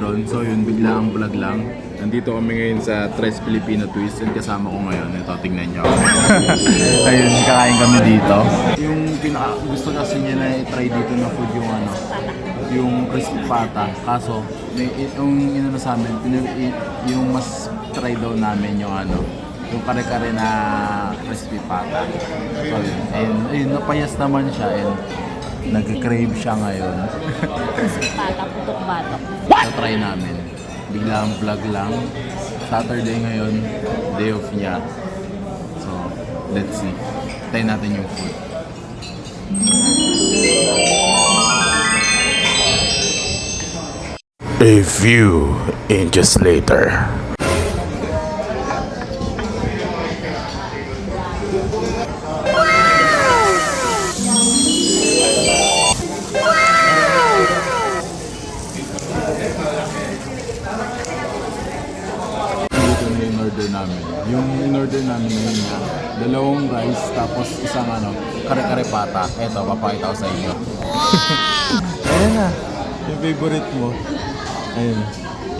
Byron. So yun, bigla ang vlog lang. Nandito kami ngayon sa Tres Filipino Twist and kasama ko ngayon. Ito, tingnan nyo. Ayun, kakain kami dito. Yung gusto kasi niya na i-try dito na food yung yung crispy pata. Kaso, yung inano sa amin, yung mas try daw namin yung yung kare-kare na crispy pata. So yun, ayun, napayas naman siya and nag-crave siya ngayon. Crispy pata, putok-batok. So try namin. Biglang vlog lang. Saturday ngayon, day off niya. So, let's see. Try natin yung food. A few inches later. Dito na yung order namin. Yung in-order namin ngayon niya, 2 rice tapos isang kare-kare pata. Eto, papakita ko sa inyo. Ayan na. Yung favorite mo. Ayun.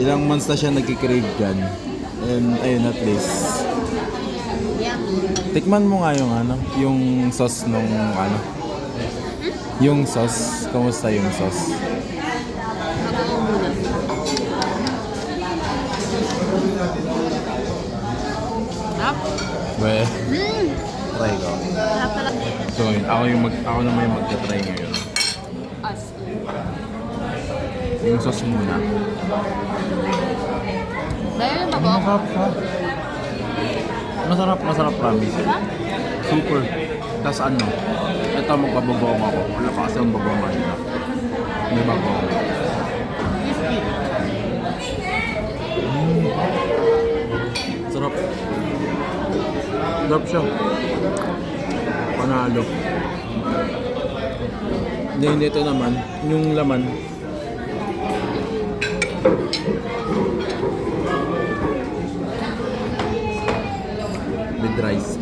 Ilang months na siya nagkikrave dyan. And ayun, at least. Tikman mo nga yung sauce nung Yung sauce. Kamusta yung sauce? Well, try ko. So yun, ako naman yung magta-try ngayon. Yung sauce muna. Dahil mabok. Masarap promise. Super. Tapos ito magbabagoong ako. Wala pa kasi ang bagoong nila. May bagoong. Sarap. Sarap siya. Panalo. Hindi ito naman. Yung laman. With rice.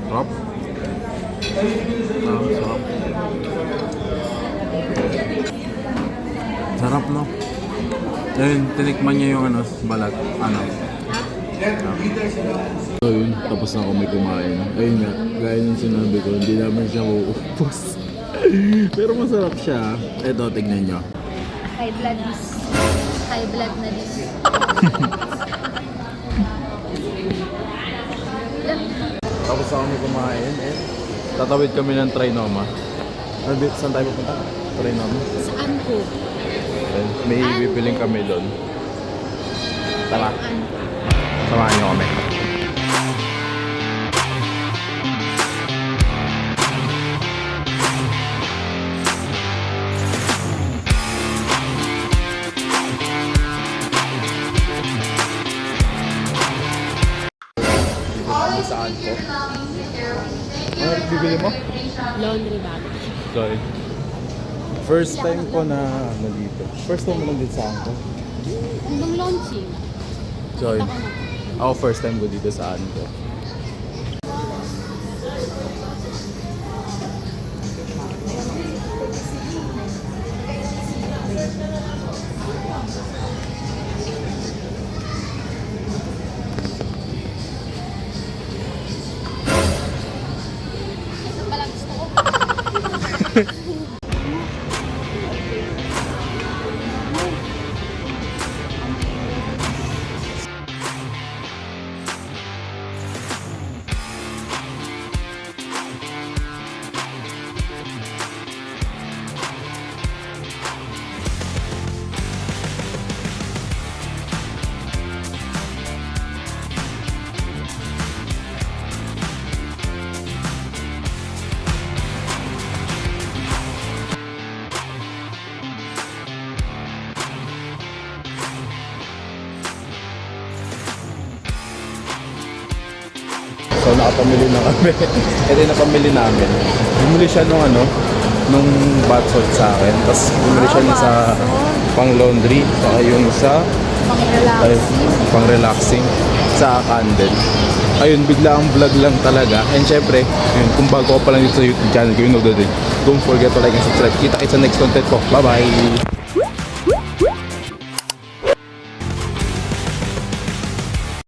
Sarap. Sarap. Sarap, no? Ayun, tinikman niya yung balat. So yun, tapos na kami kumain. Ayun nga, gaya ng sinabi ko, hindi naman siya uupos. Pero masarap siya. Eto, tignan nyo. High blood this. High blood na this. Tapos na kami kumain tatawid kami ng Trinoma. Saan tayo pupunta? Trinoma? Saan ko? May bibiling kami doon. Tara. Samahan niyo kami. Saan ko? Ano bibili mo? Laundry bag. Sorry. First time ko na dito. First time mo lang dito saan ko? Nung launching. So, ako first time ko dito saan ko. Ito pala gusto ko. So nakapamili na kami. Ito yung napamili namin. Bumili siya nung bath salt sa akin. Tapos bumili siya sa pang laundry. Saka yung sa pang relaxing sa candle. Ayun, bigla ang vlog lang talaga. And syempre, yun, kung bago ka pa lang dito sa YouTube channel ko, don't forget to like and subscribe. Kita kita sa next content ko. Bye bye!